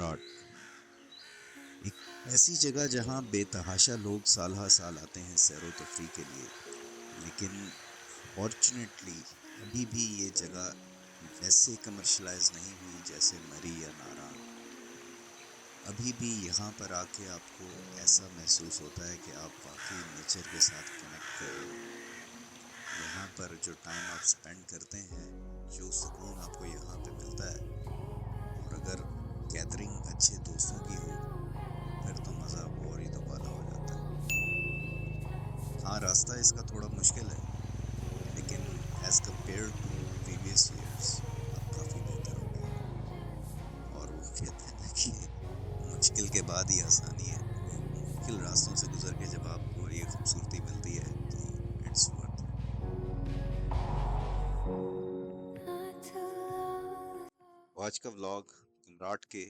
कुमराड, एक ऐसी जगह जहां बेतहाशा लोग साल हर साल आते हैं सैरो तफरी के लिए। लेकिन फॉर्चुनेटली अभी भी ये जगह वैसे कमर्शलाइज नहीं हुई जैसे मरी या नारान। अभी भी यहाँ पर आके आपको ऐसा महसूस होता है कि आप वाकई नेचर के साथ कनेक्ट कर रहे हो। यहाँ पर जो टाइम आप स्पेंड करते हैं, जो सुकून आपको यहाँ पे मिलता है, और अगर गैदरिंग अच्छे दोस्तों की हो फिर तो मज़ा और ही दोबाला हो जाता है। हाँ, रास्ता इसका थोड़ा मुश्किल है, लेकिन as compared to previous years अब काफ़ी बेहतर हो गया है। और वो कहते हैं ना कि मुश्किल के बाद ही आसानी है। मुश्किल रास्तों से गुजर के जब आपको ये खूबसूरती मिलती है तो इट्स वर्थ इट। आज का व्लॉग कुमराड के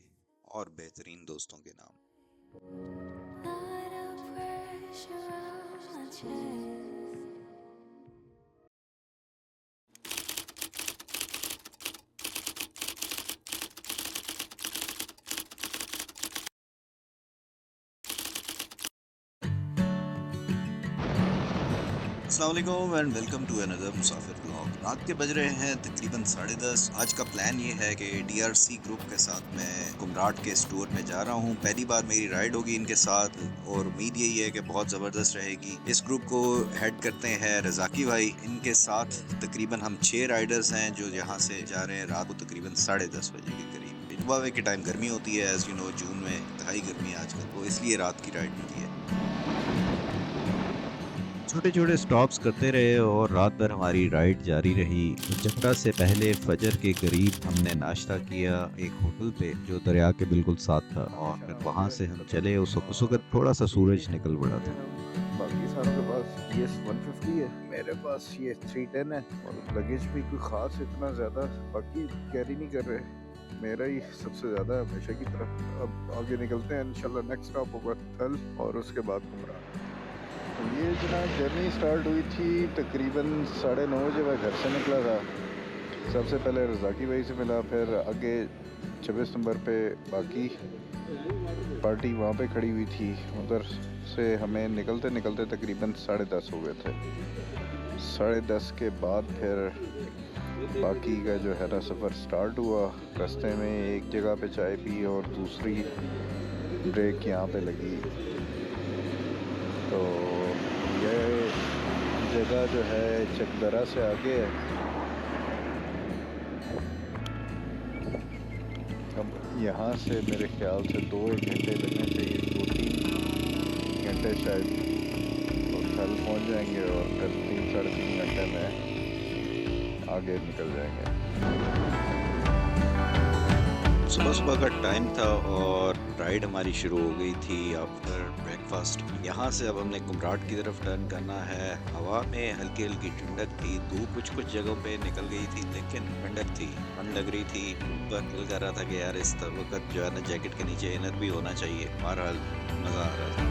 और बेहतरीन दोस्तों के नाम। अस्सलाम वालेकुम and welcome to another Musafir vlog. रात के बज रहे हैं तकरीबन 10:30। आज का प्लान ये है कि डीआरसी ग्रुप के साथ मैं कुमराड के स्टोर में जा रहा हूँ। पहली बार मेरी राइड होगी इनके साथ और उम्मीद यही है कि बहुत ज़बरदस्त रहेगी। इस ग्रुप को हेड करते हैं रज़ाकी भाई। इनके साथ तकरीबन हम 6 राइडर्स हैं जो यहाँ से जा रहे हैं रात को तकरीबन 10:30 बजे के करीब। इनवावे के टाइम गर्मी होती है, एज यू नो जून में इंतहाई गर्मी है आजकल, तो इसलिए रात की राइड होती है। छोटे छोटे स्टॉप्स करते रहे और रात भर हमारी राइड जारी रही। जमरा से पहले फजर के करीब हमने नाश्ता किया एक होटल पे जो दरिया के बिल्कुल साथ था, और फिर वहाँ से हम चले। उस वक्त थोड़ा सा सूरज निकल पड़ा था। बाकी सारों के पास ये 150 है, मेरे पास ये 310 है, और लगेज भी कोई खास इतना ज़्यादा बाकी कैरी नहीं कर रहे। मेरा ही सबसे ज़्यादा हमेशा की तरह। अब आगे निकलते हैं, इंशाल्लाह नेक्स्ट स्टॉप होगा थल और उसके बाद कुमरान। तो ये जना जर्नी स्टार्ट हुई थी तकरीबन 9:30 बजे मैं घर से निकला था। सबसे पहले रज़ाकी भाई से मिला, फिर आगे 26 नंबर पे बाकी पार्टी वहाँ पे खड़ी हुई थी। उधर से हमें निकलते निकलते तकरीबन 10:30 हो गए थे। 10:30 के बाद फिर बाकी का जो है ना सफ़र स्टार्ट हुआ। रास्ते में एक जगह पे चाय पी और दूसरी ब्रेक यहाँ पे लगी। तो ये जगह जो है चकदरा से आगे है। अब यहाँ से मेरे ख्याल से 2-1 घंटे लगने चाहिए, 2-3 घंटे शायद, और कल पहुँच जाएंगे और फिर 3-3.5 घंटे में आगे निकल जाएंगे। सुबह सुबह का टाइम था और राइड हमारी शुरू हो गई थी आफ्टर ब्रेकफास्ट। यहाँ से अब हमने कुमराड की तरफ टर्न करना है। हवा में हल्की हल्की ठंडक थी, धूप कुछ कुछ जगहों पे निकल गई थी, लेकिन ठंडक थी, ठंड लग रही थी। पर दिल कर रहा था कि यार इस वक्त जो है ना जैकेट के नीचे इनर भी होना चाहिए। बहरहाल मज़ा आ रहा था।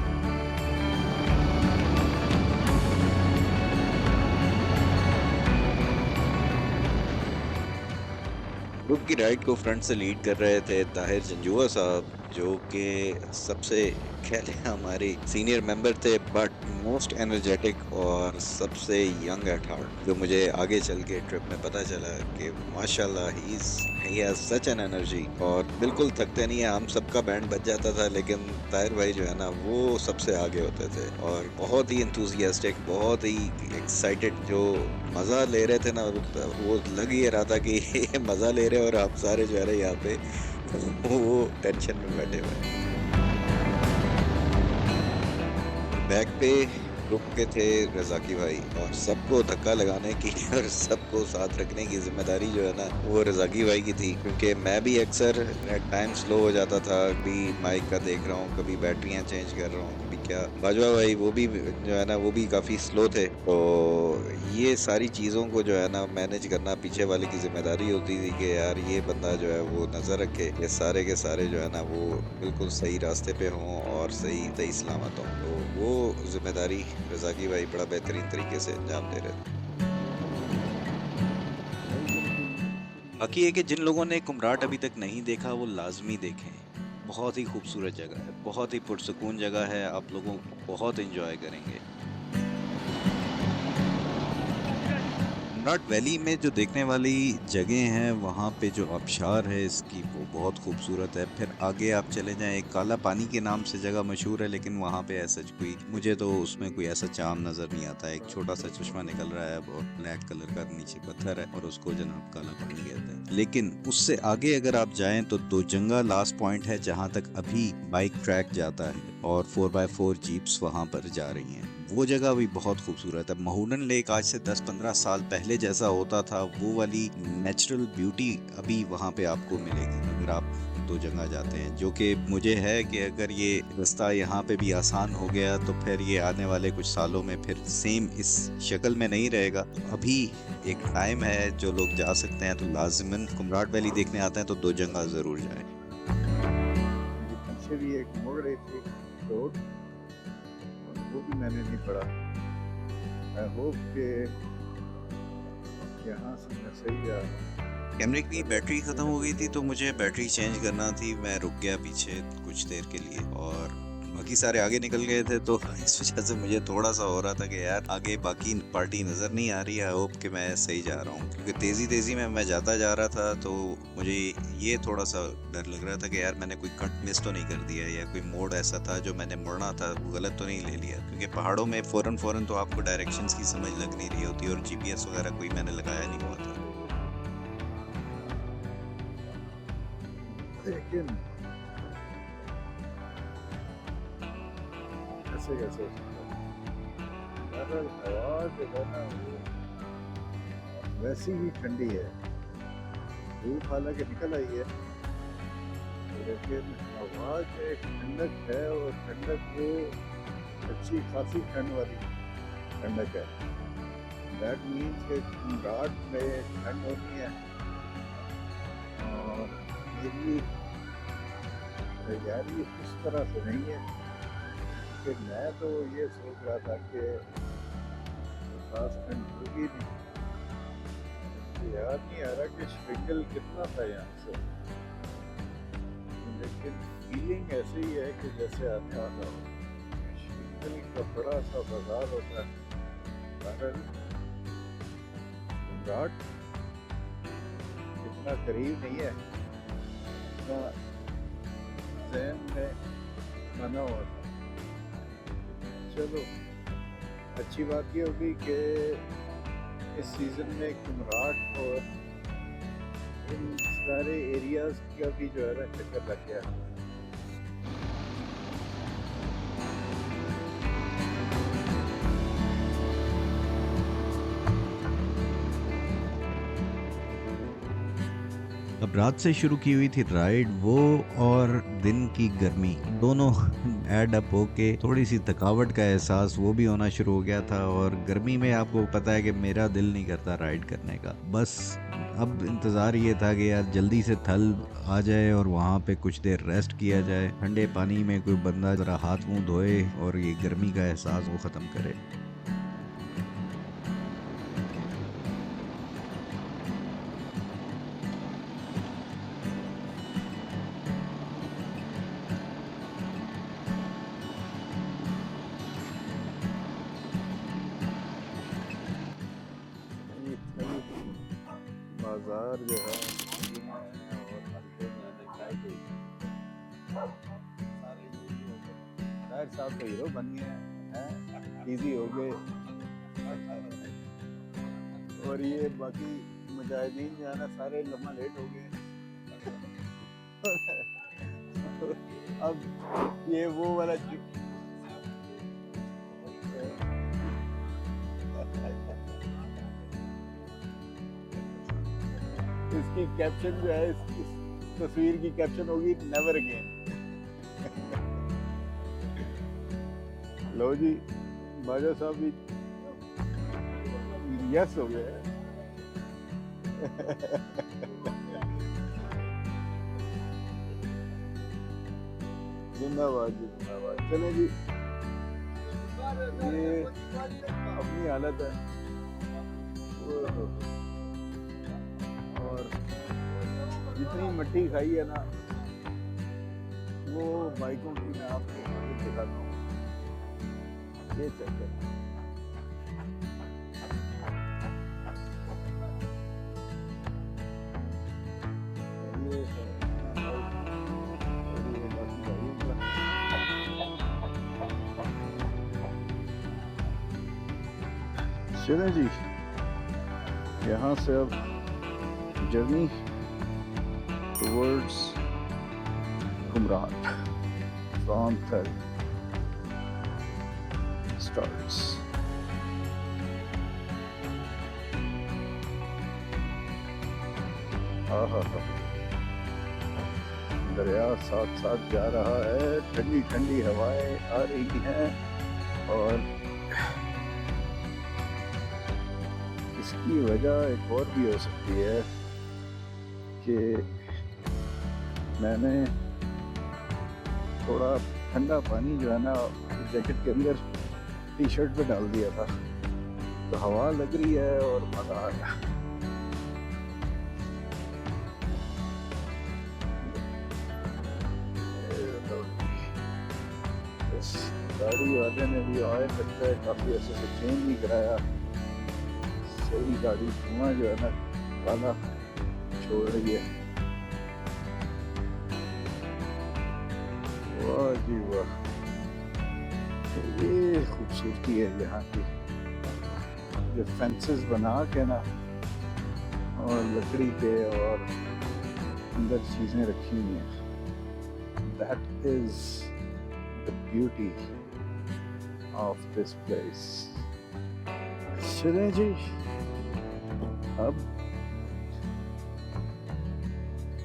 ग्रुप की राइड को फ्रंट से लीड कर रहे थे ताहिर जंजुआ साहब, जो कि सबसे कह लें हमारे सीनियर मेंबर थे, बट मोस्ट एनर्जेटिक और सबसे यंग एट हार्ट। जो मुझे आगे चल के ट्रिप में पता चला कि माशाल्लाह he has such an energy, और बिल्कुल थकते नहीं है। हम सबका बैंड बज जाता था, लेकिन ताहिर भाई जो है ना वो सबसे आगे होते थे और बहुत ही इंथुजियास्टिक, बहुत ही एक्साइटेड। जो मज़ा ले रहे थे ना, वो लग ही रहा था कि ये मज़ा ले रहे हैं और आप सारे जो है ना यहाँ पे वो टेंशन में बैठे हुए हैं। बैक पे ग्रुप के थे रज़ाकी भाई, और सबको धक्का लगाने की और सबको साथ रखने की जिम्मेदारी जो है ना वो रज़ाकी भाई की थी, क्योंकि मैं भी अक्सर एट टाइम स्लो हो जाता था। कभी माइक का देख रहा हूँ, कभी बैटरियाँ चेंज कर रहा हूँ, कभी क्या। बाजवा भाई वो भी जो है ना वो भी काफ़ी स्लो थे। तो ये सारी चीज़ों को जो है ना मैनेज करना पीछे वाले की जिम्मेदारी होती थी कि यार ये बंदा जो है वो नज़र रखे, ये सारे के सारे जो है ना वो बिल्कुल सही रास्ते पे हों और सही सही सलामत हों। तो वो जिम्मेदारी रज़ाकी भाई बड़ा बेहतरीन तरीके से अंजाम दे रहे थे। बाकी है कि जिन लोगों ने कुमराड अभी तक नहीं देखा वो लाजमी देखें। बहुत ही खूबसूरत जगह है, बहुत ही पुरसुकून जगह है, आप लोगों बहुत एंजॉय करेंगे। कुमराट वैली में जो देखने वाली जगह हैं, वहाँ पे जो आबशार है इसकी वो बहुत खूबसूरत है। फिर आगे आप चले जाएं, एक काला पानी के नाम से जगह मशहूर है, लेकिन वहाँ पे ऐसा कोई, मुझे तो उसमें कोई ऐसा चाम नज़र नहीं आता। एक छोटा सा चश्मा निकल रहा है और ब्लैक कलर का नीचे पत्थर है और उसको जनाब काला पानी कहते हैं। लेकिन उससे आगे अगर आप जाएं तो दोजंगा लास्ट पॉइंट है, जहाँ तक अभी बाइक ट्रैक जाता है और 4x4 जीप्स वहाँ पर जा रही हैं। वो जगह भी बहुत खूबसूरत है। महूनन लेक आज से 10-15 साल पहले जैसा होता था, वो वाली नेचुरल ब्यूटी अभी वहाँ पे आपको मिलेगी अगर आप दो जगह जाते हैं। जो कि मुझे है कि अगर ये रास्ता यहाँ पे भी आसान हो गया तो फिर ये आने वाले कुछ सालों में फिर सेम इस शक्ल में नहीं रहेगा। अभी एक टाइम है, जो लोग जा सकते हैं तो लाजिमन कुमराट वैली देखने आते हैं तो दो जगह ज़रूर जाएं। पीछे भी एक मुड़ रही थी रोड, वो भी मैंने नहीं पढ़ा। आई होप के यहाँ से मैं सही जा रहा हूँ। कैमरे की बैटरी ख़त्म हो गई थी तो मुझे बैटरी चेंज करना थी। मैं रुक गया पीछे कुछ देर के लिए और बाकी सारे आगे निकल गए थे, तो इस वजह से मुझे थोड़ा सा हो रहा था कि यार आगे बाकी पार्टी नज़र नहीं आ रही है। आई होप कि मैं सही जा रहा हूँ, क्योंकि तेज़ी में मैं जाता जा रहा था तो मुझे ये थोड़ा सा डर लग रहा था कि यार मैंने कोई कट मिस तो नहीं कर दिया, या कोई मोड़ ऐसा था जो मैंने मुड़ना था वो गलत तो नहीं ले लिया। क्योंकि पहाड़ों में फ़ौरन तो आपको डायरेक्शंस की समझ लग नहीं रही होती और GPS वगैरह कोई मैंने लगाया नहीं हुआ था। लेकिन ऐसे कैसे हो सकता है? अगर हवा जो है ना वो वैसी ही ठंडी है, धूप हालांकि निकल आई है, लेकिन हवा जो एक ठंडक है और ठंडक वो अच्छी खासी ठंड वाली ठंडक है। दैट मीन्स कि कुमराट में ठंड होती है और मेरी तैयारी उस तरह से नहीं है कि मैं तो ये सोच रहा था कि खास ठंड होगी नहीं। याद नहीं आ रहा कि स्प्रिंगल कितना था यहाँ से, लेकिन फीलिंग ऐसे ही है कि जैसे आने वाला हो। स्प्रिंगल का बड़ा सा बाजार होता है, कारण कुमराट इतना करीब नहीं है जितना ज़हन में बना हुआ था। चलो अच्छी बात ये होगी कि इस सीज़न में कुमराट और इन सारे एरियाज़ का भी जो है ना चक्कर लग गया। अब रात से शुरू की हुई थी राइड, वो और दिन की गर्मी दोनों ऐड अप होके थोड़ी सी थकावट का एहसास वो भी होना शुरू हो गया था। और गर्मी में आपको पता है कि मेरा दिल नहीं करता राइड करने का। बस अब इंतज़ार ये था कि यार जल्दी से थल आ जाए और वहाँ पे कुछ देर रेस्ट किया जाए, ठंडे पानी में कोई बंदा ज़रा हाथ मुंह धोए और ये गर्मी का एहसास वो ख़त्म करे। बाजार जो है और साहब तो हीरो बन गए हैं, इजी हो गए। और ये बाकी मुजाहिदीन जो है ना सारे लम्हा लेट हो गए। अब ये वो वाला इसकी कैप्शन जो है इस तस्वीर की कैप्शन होगी नेवर अगेन। लो जी बाजा साहब भी यस हो गए। जिंदाबाद जी जिंदाबाद। चले जी, ये अपनी हालत है और जितनी मिट्टी खाई है ना वो बाइकों की मैं आपको आगे दिखाता हूँ। ये चेक करें, ये है और ये बाकी गाड़ियों का। चलें जी, यहाँ से अब जर्नी टुवर्ड्स कुमराट फ्रॉम थल स्टार्ट्स। दरिया साथ साथ जा रहा है, ठंडी ठंडी हवाएं आ रही हैं और इसकी वजह एक और भी हो सकती है कि मैंने थोड़ा ठंडा पानी जो है ना जैकेट के अंदर टी शर्ट पे डाल दिया था, तो हवा लग रही है और मज़ा आ गया। इस गाड़ी वाले ने भी ऑयल लगता है काफ़ी ऐसे से चेंज नहीं कराया। सही गाड़ी धुआं जो है ना काला छोड़ रही है। वाह जी वाह, ये खूबसूरती है यहाँ की, जो फेंसेस बना के ना और लकड़ी के और अंदर चीज़ें रखी हुई हैं। That is the beauty of this place. चलें जी, अब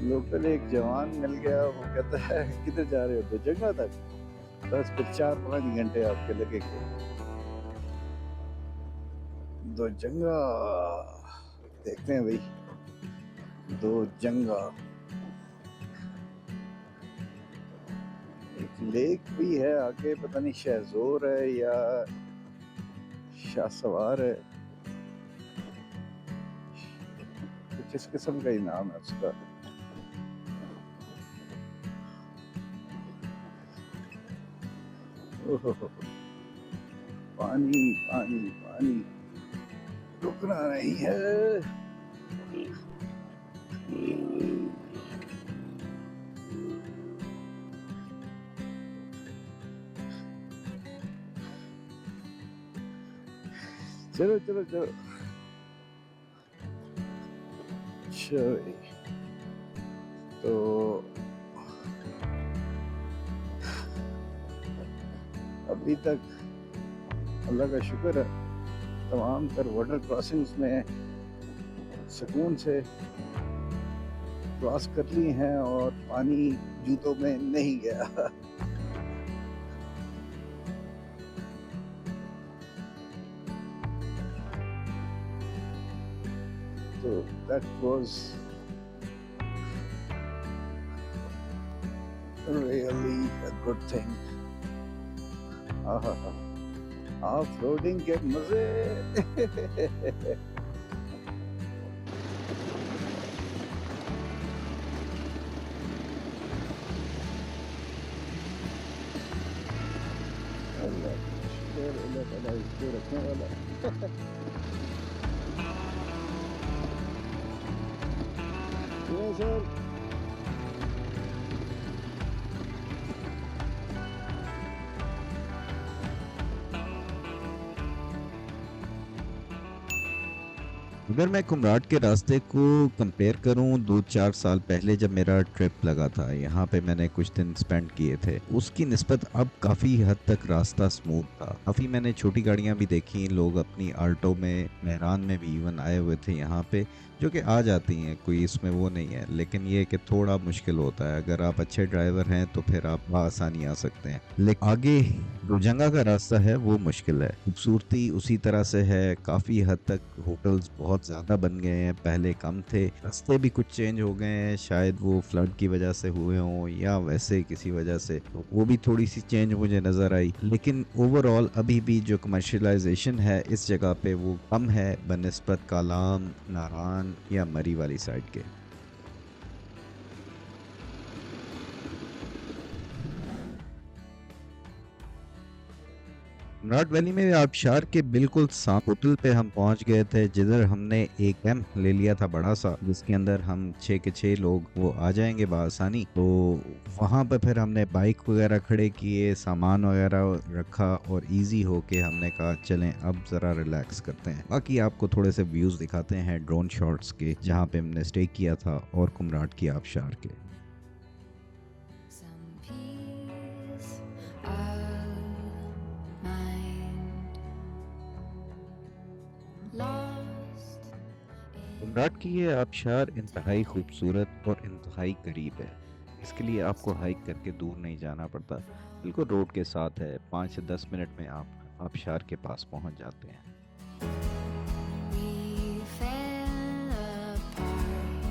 लोकल एक जवान मिल गया, वो कहता है किधर जा रहे हो? तो जगह तक, बस फिर 4-5 घंटे आपके लगेंगे। दो जंगा देखते हैं भाई, दो जंगा। एक लेक भी है आगे, पता नहीं शहजोर है या शाहसवार है, कुछ इस किस्म का ही नाम है उसका। ओहो, पानी पानी पानी रुकना नहीं है। चलो चलो चलो, चलो तो अभी तक अल्लाह का शुक्र है, तमाम तर वाटर क्रॉसिंग्स में सुकून से क्रॉस कर ली हैं और पानी जूतों में नहीं गया। तो that was really a good thing. Off roading के मजे। अल्लाह ताला इसको रखने वाला। सर अगर मैं कुमराट के रास्ते को कंपेयर करूं 2-4 साल पहले जब मेरा ट्रिप लगा था, यहाँ पे मैंने कुछ दिन स्पेंड किए थे, उसकी निस्बत अब काफ़ी हद तक रास्ता स्मूथ था। काफ़ी मैंने छोटी गाड़ियाँ भी देखी, लोग अपनी आल्टो में, मेहरान में भी इवन आए हुए थे यहाँ पे, जो कि आ जाती हैं, कोई इसमें वो नहीं है, लेकिन ये कि थोड़ा मुश्किल होता है। अगर आप अच्छे ड्राइवर हैं तो फिर आप आसानी आ सकते हैं, लेकिन आगे जो जंगा का रास्ता है वो मुश्किल है। खूबसूरती उसी तरह से है, काफ़ी हद तक होटल्स बहुत ज़्यादा बन गए हैं, पहले कम थे। रास्ते भी कुछ चेंज हो गए हैं, शायद वो फ्लड की वजह से हुए हों या वैसे किसी वजह से, तो वो भी थोड़ी सी चेंज मुझे नज़र आई। लेकिन ओवरऑल अभी भी जो कमर्शलाइजेशन है इस जगह पे वो कम है बनिस्बत कालाम, नारान या मरी वाली साइड के। कुमराट वैली में आबशार के बिल्कुल सामने होटल पे हम पहुंच गए थे, जिधर हमने एक कैंप ले लिया था बड़ा सा, जिसके अंदर हम 6 के 6 लोग वो आ जाएंगे बआसानी। तो वहां पे फिर हमने बाइक वगैरह खड़े किए, सामान वगैरह रखा और इजी होके हमने कहा चलें अब ज़रा रिलैक्स करते हैं। बाकी आपको थोड़े से व्यूज़ दिखाते हैं ड्रोन शॉट्स के, जहाँ पे हमने स्टे किया था, और कुमराट की आबशार के। Some peace of mind lost in Kumrat की ये आबशार इंतहाई खूबसूरत और इंतहाई करीब है। इसके लिए आपको हाइक करके दूर नहीं जाना पड़ता, बिल्कुल रोड के साथ है। 5 से 10 मिनट में आप आबशार के पास पहुंच जाते हैं। we fell apart.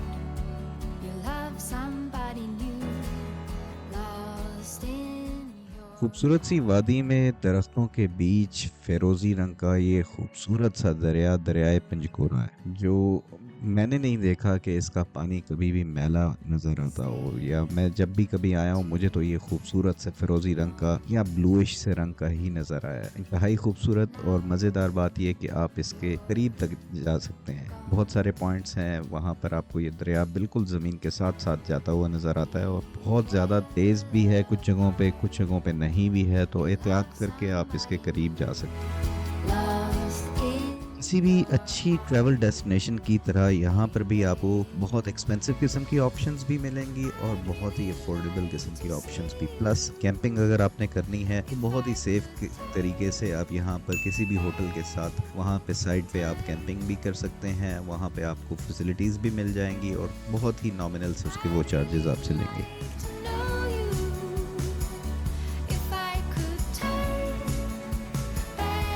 You love somebody new, lost in your खूबसूरत सी वादी में दरख्तों के बीच फिरोजी रंग का ये खूबसूरत सा दरिया दरियाए पंजकोरा है, जो मैंने नहीं देखा कि इसका पानी कभी भी मैला नज़र आता हो, या मैं जब भी कभी आया हूँ मुझे तो ये खूबसूरत से फिरोजी रंग का या ब्लूइश से रंग का ही नज़र आया। इंतहाई खूबसूरत और मज़ेदार बात यह कि आप इसके करीब तक जा सकते हैं। बहुत सारे पॉइंट्स हैं वहाँ पर, आपको ये दरिया बिल्कुल ज़मीन के साथ साथ जाता हुआ नज़र आता है, और बहुत ज़्यादा तेज़ भी है कुछ जगहों पे नहीं भी है, तो एहतियात करके आप इसके करीब जा सकते हैं। lost in किसी भी अच्छी ट्रैवल डेस्टिनेशन की तरह यहाँ पर भी आपको बहुत एक्सपेंसिव किस्म की ऑप्शंस भी मिलेंगी और बहुत ही अफोर्डेबल किस्म की ऑप्शंस भी। प्लस कैंपिंग अगर आपने करनी है तो बहुत ही सेफ तरीके से आप यहाँ पर किसी भी होटल के साथ वहाँ पे साइड पे आप कैंपिंग भी कर सकते हैं। वहाँ पे आपको फैसिलिटीज़ भी मिल जाएंगी और बहुत ही नॉमिनल से उसके वो चार्जेस आपसे लेंगे। to know you. If I could turn back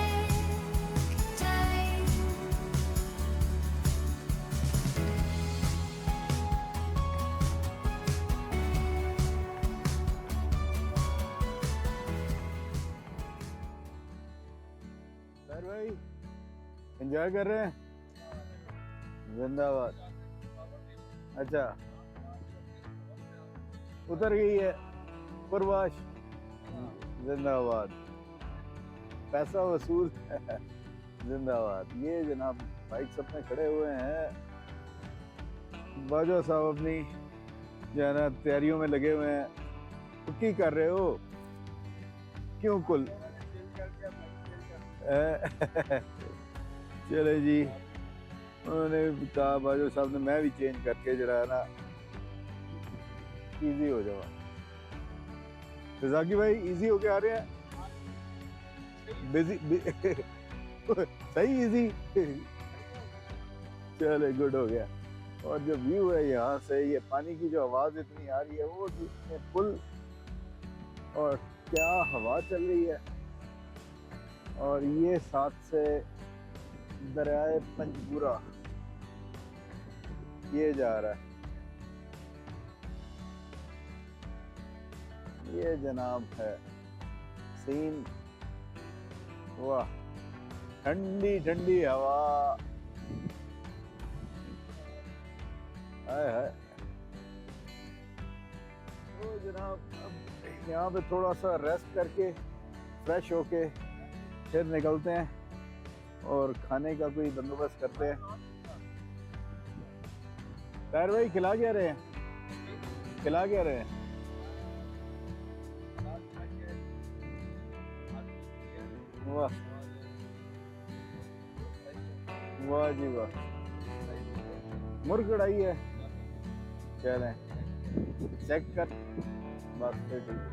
time, sir भाई एंजॉय कर रहे हैं? जिंदाबाद। अच्छा उतर गई है पुरवाश। जिंदाबाद। पैसा वसूल जिंदाबाद। ये जनाब बाइक अपने खड़े हुए हैं, बाजवा साहब अपनी जो है ना तैयारियों में लगे हुए हैं। तो की कर रहे हो? क्यों कुल चले जी, उन्होंने कहा बाजवा साहब ने, मैं भी चेंज करके जरा है ना इजी हो जाओ। रजाकी भाई इजी होके आ रहे हैं? सही इजी चले गुड हो गया। और जो व्यू है यहाँ से, ये पानी की जो आवाज इतनी आ रही है वो इतने पुल, और क्या हवा चल रही है, और ये साथ से दरियाए पंजगुरा ये जा रहा है। ये जनाब है सीन। वाह, ठंडी ठंडी हवा। हाय हाय। तो जनाब अब यहाँ पे थोड़ा सा रेस्ट करके फ्रेश होके फिर निकलते हैं और खाने का कोई बंदोबस्त करते हैं। ताहिर भाई खिला क्या रहे हैं? खिला क्या रहे हैं? वाह वाह जी वाह। मुर्ग कढ़ाई है, चलें चेक कर बस फिर ठीक है।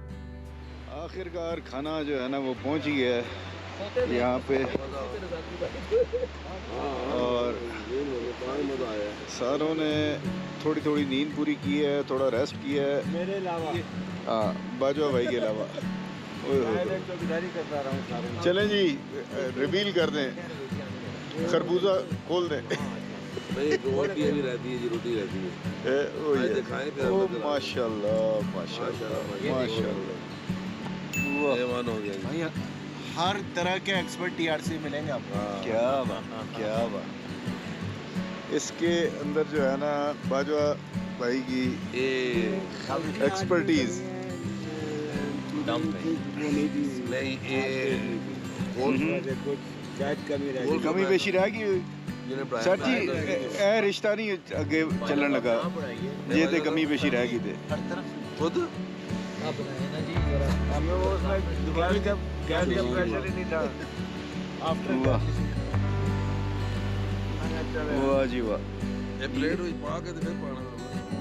आखिरकार खाना जो है ना वो पहुंच ही गया है यहाँ पे, और सारों ने थोड़ी थोड़ी नींद पूरी की है, थोड़ा रेस्ट किया है मेरे अलावा। हाँ, बाजवा भाई के अलावा। चलें जी, रिवील कर दें, खरबूजा खोल दें। रोटी भी रहती है जी, रोटी रहती है। ओ माशाल्लाह माशाल्लाह माशाल्लाह। मेहमान हो गया भाई हर तरह के एक्सपर्ट टीआरसी मिलेंगे आपको। क्या बात क्या बात। इसके अंदर जो है ना बाजवा भाई की एक्सपर्टीज। नहीं, ये गोल शायद कमी रह गोल कमी पेशी रह गई ਜਿਹਨੇ ਬਣਾਇਆ ਸਰ ਜੀ ਇਹ ਰਿਸ਼ਤਾ ਨਹੀਂ ਅੱਗੇ ਚੱਲਣ ਲੱਗਾ ਜੇ ਤੇ ਕਮੀ ਪੇਸ਼ੀ ਰਹਿ ਗਈ ਤੇ खुद हमें वो उसमें दुबई जब गैस का प्रेशर ही नहीं था आफ्टर वाह वाह जी वाह ਇਹ ਪਲੇਟ ਵਿੱਚ ਪਾ ਕੇ ਤੇ ਫਿਰ ਪਾਣਾ